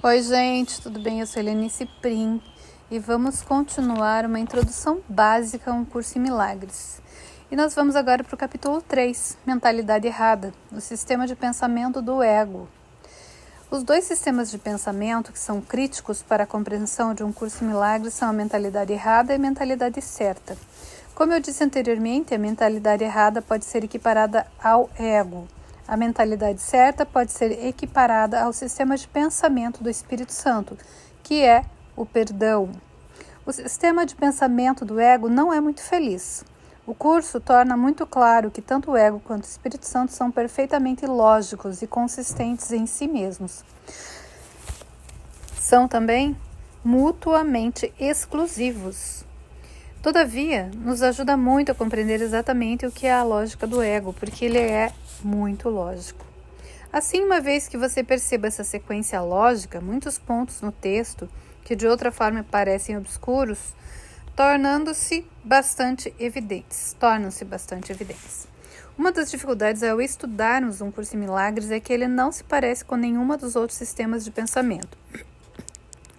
Oi gente, tudo bem? Eu sou Helenice Prim e vamos continuar uma introdução básica a um curso em milagres. E nós vamos agora para o capítulo 3, Mentalidade Errada, o sistema de pensamento do ego. Os dois sistemas de pensamento que são críticos para a compreensão de um curso em milagres são a mentalidade errada e a mentalidade certa. Como eu disse anteriormente, a mentalidade errada pode ser equiparada ao ego. A mentalidade certa pode ser equiparada ao sistema de pensamento do Espírito Santo, que é o perdão. O sistema de pensamento do ego não é muito feliz. O curso torna muito claro que tanto o ego quanto o Espírito Santo são perfeitamente lógicos e consistentes em si mesmos. São também mutuamente exclusivos. Todavia, nos ajuda muito a compreender exatamente o que é a lógica do ego, porque ele é muito lógico. Assim, uma vez que você perceba essa sequência lógica, muitos pontos no texto, que de outra forma parecem obscuros, tornam-se bastante evidentes. Uma das dificuldades ao estudarmos um curso em milagres é que ele não se parece com nenhuma dos outros sistemas de pensamento.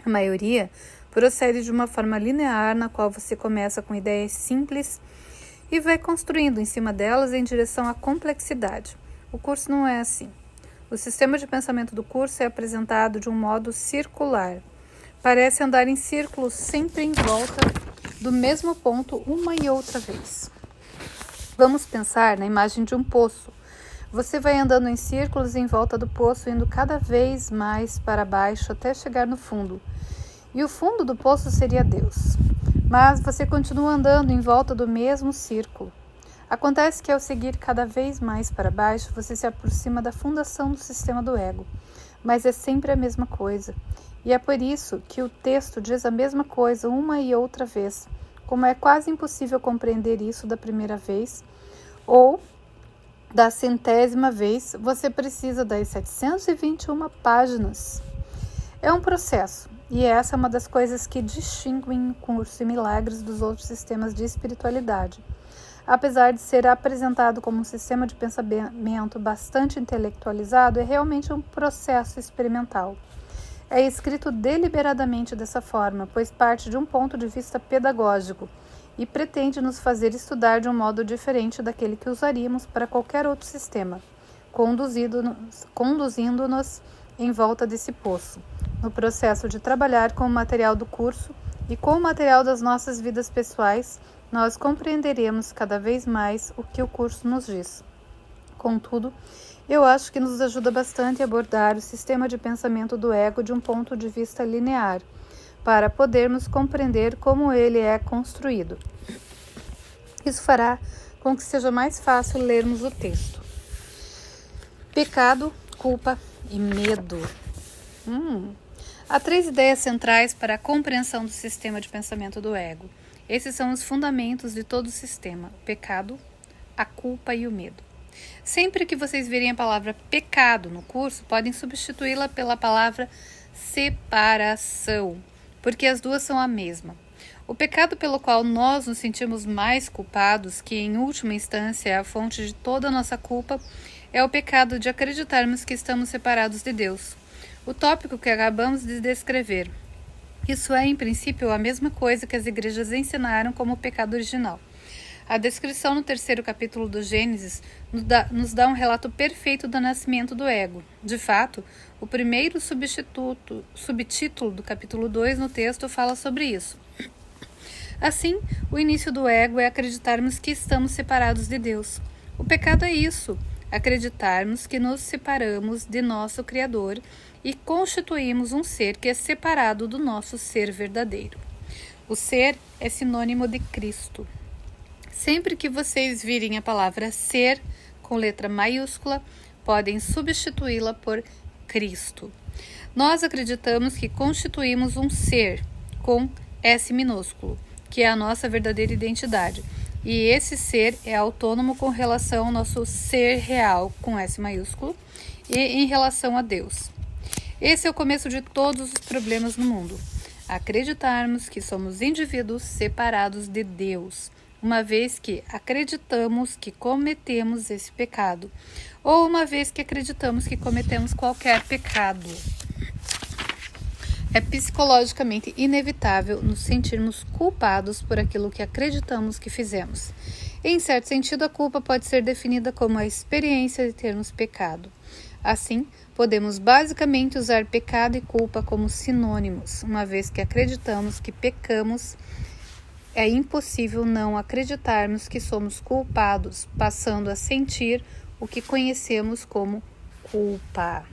A maioria procede de uma forma linear, na qual você começa com ideias simples e vai construindo em cima delas em direção à complexidade. O curso não é assim. O sistema de pensamento do curso é apresentado de um modo circular. Parece andar em círculos sempre em volta do mesmo ponto uma e outra vez. Vamos pensar na imagem de um poço. Você vai andando em círculos em volta do poço, indo cada vez mais para baixo até chegar no fundo. E o fundo do poço seria Deus. Mas você continua andando em volta do mesmo círculo. Acontece que ao seguir cada vez mais para baixo, você se aproxima da fundação do sistema do ego. Mas é sempre a mesma coisa. E é por isso que o texto diz a mesma coisa uma e outra vez. Como é quase impossível compreender isso da primeira vez ou da 100ª vez, você precisa das 721 páginas. É um processo, e essa é uma das coisas que distinguem o curso em milagres dos outros sistemas de espiritualidade. Apesar de ser apresentado como um sistema de pensamento bastante intelectualizado, é realmente um processo experimental. É escrito deliberadamente dessa forma, pois parte de um ponto de vista pedagógico e pretende nos fazer estudar de um modo diferente daquele que usaríamos para qualquer outro sistema, conduzindo-nos em volta desse poço, no processo de trabalhar com o material do curso e com o material das nossas vidas pessoais, nós compreenderemos cada vez mais o que o curso nos diz. Contudo, eu acho que nos ajuda bastante a abordar o sistema de pensamento do ego de um ponto de vista linear, para podermos compreender como ele é construído. Isso fará com que seja mais fácil lermos o texto. Pecado, culpa e medo. Há 3 ideias centrais para a compreensão do sistema de pensamento do ego. Esses são os fundamentos de todo o sistema: o pecado, a culpa e o medo. Sempre que vocês virem a palavra pecado no curso, podem substituí-la pela palavra separação, porque as duas são a mesma. O pecado pelo qual nós nos sentimos mais culpados, que em última instância é a fonte de toda a nossa culpa, é o pecado de acreditarmos que estamos separados de Deus. O tópico que acabamos de descrever. Isso é, em princípio, a mesma coisa que as igrejas ensinaram como o pecado original. A descrição no 3º capítulo do Gênesis nos dá um relato perfeito do nascimento do ego. De fato, o primeiro subtítulo do capítulo 2 no texto fala sobre isso. Assim, o início do ego é acreditarmos que estamos separados de Deus. O pecado é isso, acreditarmos que nos separamos de nosso Criador e constituímos um ser que é separado do nosso ser verdadeiro. O ser é sinônimo de Cristo. Sempre que vocês virem a palavra ser com letra maiúscula, podem substituí-la por Cristo. Nós acreditamos que constituímos um ser com S minúsculo, que é a nossa verdadeira identidade. E esse ser é autônomo com relação ao nosso ser real, com S maiúsculo, e em relação a Deus. Esse é o começo de todos os problemas no mundo. Acreditarmos que somos indivíduos separados de Deus, uma vez que acreditamos que cometemos esse pecado, ou uma vez que acreditamos que cometemos qualquer pecado. É psicologicamente inevitável nos sentirmos culpados por aquilo que acreditamos que fizemos. Em certo sentido, a culpa pode ser definida como a experiência de termos pecado. Assim, podemos basicamente usar pecado e culpa como sinônimos, uma vez que acreditamos que pecamos. É impossível não acreditarmos que somos culpados, passando a sentir o que conhecemos como culpa.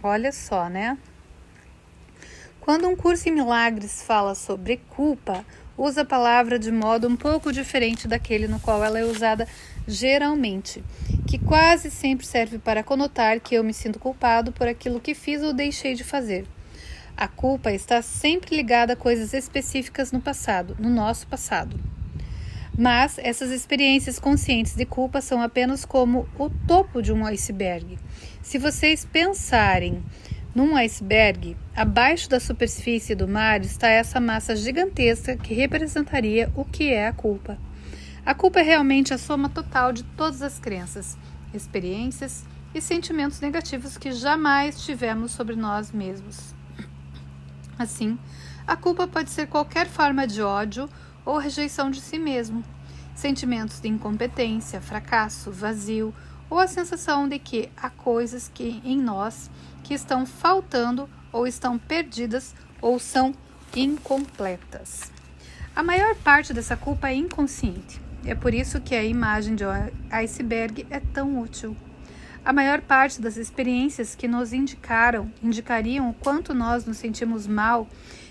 Olha só, né? Quando um curso em milagres fala sobre culpa, usa a palavra de modo um pouco diferente daquele no qual ela é usada geralmente, que quase sempre serve para conotar que eu me sinto culpado por aquilo que fiz ou deixei de fazer. A culpa está sempre ligada a coisas específicas no passado, no nosso passado. Mas essas experiências conscientes de culpa são apenas como o topo de um iceberg. Se vocês pensarem num iceberg, abaixo da superfície do mar está essa massa gigantesca que representaria o que é a culpa. A culpa é realmente a soma total de todas as crenças, experiências e sentimentos negativos que jamais tivemos sobre nós mesmos. Assim, a culpa pode ser qualquer forma de ódio ou rejeição de si mesmo, sentimentos de incompetência, fracasso, vazio ou a sensação de que há coisas que em nós que estão faltando ou estão perdidas ou são incompletas. A maior parte dessa culpa é inconsciente. É por isso que a imagem de iceberg é tão útil. A maior parte das experiências que nos indicariam o quanto nós nos sentimos mal,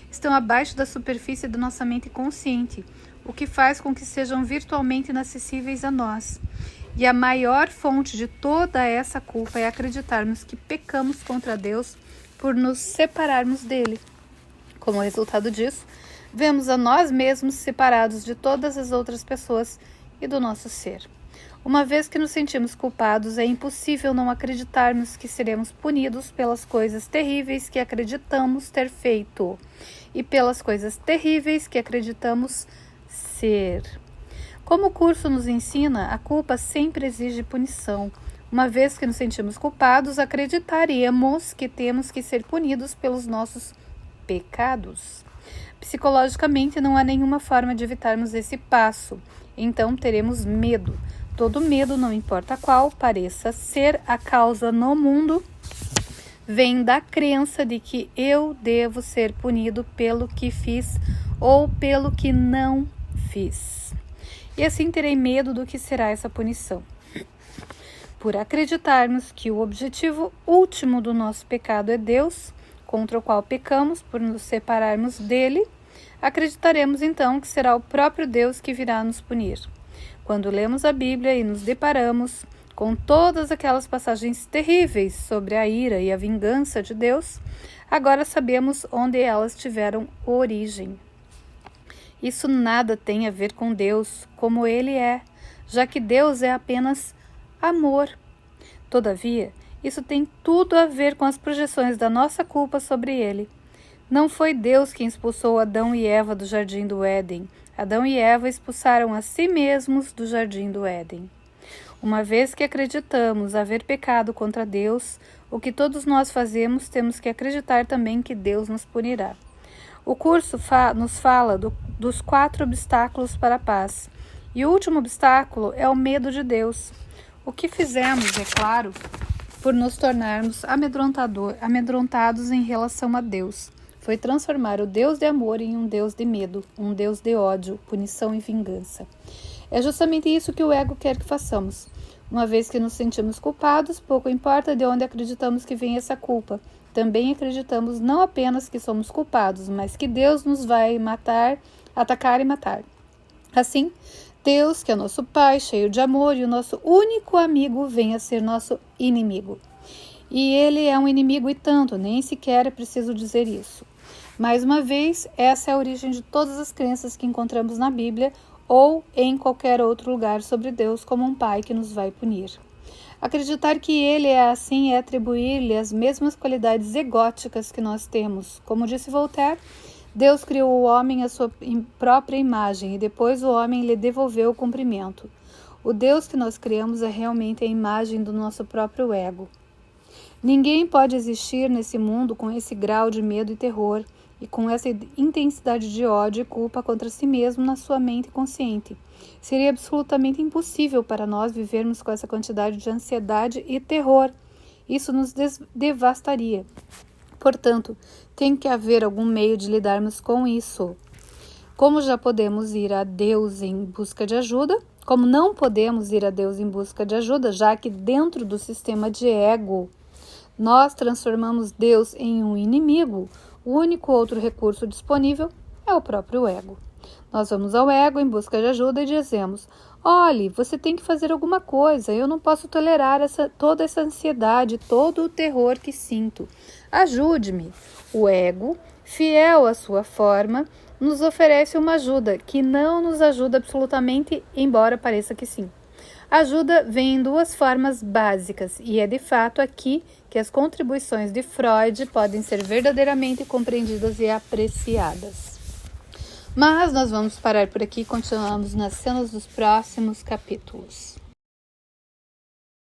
estão abaixo da superfície da nossa mente consciente, o que faz com que sejam virtualmente inacessíveis a nós. E a maior fonte de toda essa culpa é acreditarmos que pecamos contra Deus por nos separarmos dele. Como resultado disso, vemos a nós mesmos separados de todas as outras pessoas e do nosso ser. Uma vez que nos sentimos culpados, é impossível não acreditarmos que seremos punidos pelas coisas terríveis que acreditamos ter feito e pelas coisas terríveis que acreditamos ser. Como o curso nos ensina, a culpa sempre exige punição. Uma vez que nos sentimos culpados, acreditaremos que temos que ser punidos pelos nossos pecados. Psicologicamente, não há nenhuma forma de evitarmos esse passo, então teremos medo. Todo medo, não importa qual pareça ser a causa no mundo, vem da crença de que eu devo ser punido pelo que fiz ou pelo que não fiz. E assim terei medo do que será essa punição. Por acreditarmos que o objetivo último do nosso pecado é Deus, contra o qual pecamos por nos separarmos dele, acreditaremos então que será o próprio Deus que virá nos punir. Quando lemos a Bíblia e nos deparamos com todas aquelas passagens terríveis sobre a ira e a vingança de Deus, agora sabemos onde elas tiveram origem. Isso nada tem a ver com Deus como Ele é, já que Deus é apenas amor. Todavia, isso tem tudo a ver com as projeções da nossa culpa sobre Ele. Não foi Deus quem expulsou Adão e Eva do jardim do Éden. Adão e Eva expulsaram a si mesmos do jardim do Éden. Uma vez que acreditamos haver pecado contra Deus, o que todos nós fazemos, temos que acreditar também que Deus nos punirá. O curso nos fala dos 4 obstáculos para a paz. E o último obstáculo é o medo de Deus. O que fizemos, é claro, por nos tornarmos amedrontados em relação a Deus, foi transformar o Deus de amor em um Deus de medo, um Deus de ódio, punição e vingança. É justamente isso que o ego quer que façamos. Uma vez que nos sentimos culpados, pouco importa de onde acreditamos que vem essa culpa. Também acreditamos não apenas que somos culpados, mas que Deus nos vai atacar e matar. Assim, Deus, que é nosso Pai, cheio de amor e o nosso único amigo, vem a ser nosso inimigo. E ele é um inimigo e tanto, nem sequer é preciso dizer isso. Mais uma vez, essa é a origem de todas as crenças que encontramos na Bíblia ou em qualquer outro lugar sobre Deus como um pai que nos vai punir. Acreditar que ele é assim é atribuir-lhe as mesmas qualidades egóticas que nós temos. Como disse Voltaire, Deus criou o homem à sua própria imagem e depois o homem lhe devolveu o cumprimento. O Deus que nós criamos é realmente a imagem do nosso próprio ego. Ninguém pode existir nesse mundo com esse grau de medo e terror. e com essa intensidade de ódio e culpa contra si mesmo na sua mente consciente. Seria absolutamente impossível para nós vivermos com essa quantidade de ansiedade e terror. Isso nos devastaria. Portanto, tem que haver algum meio de lidarmos com isso. Como já podemos ir a Deus em busca de ajuda, como não podemos ir a Deus em busca de ajuda, já que dentro do sistema de ego, nós transformamos Deus em um inimigo, o único outro recurso disponível é o próprio ego. Nós vamos ao ego em busca de ajuda e dizemos: olhe, você tem que fazer alguma coisa, eu não posso tolerar toda essa ansiedade, todo o terror que sinto. Ajude-me. O ego, fiel à sua forma, nos oferece uma ajuda que não nos ajuda absolutamente, embora pareça que sim. A ajuda vem em duas formas básicas e é de fato aqui que as contribuições de Freud podem ser verdadeiramente compreendidas e apreciadas. Mas nós vamos parar por aqui e continuamos nas cenas dos próximos capítulos.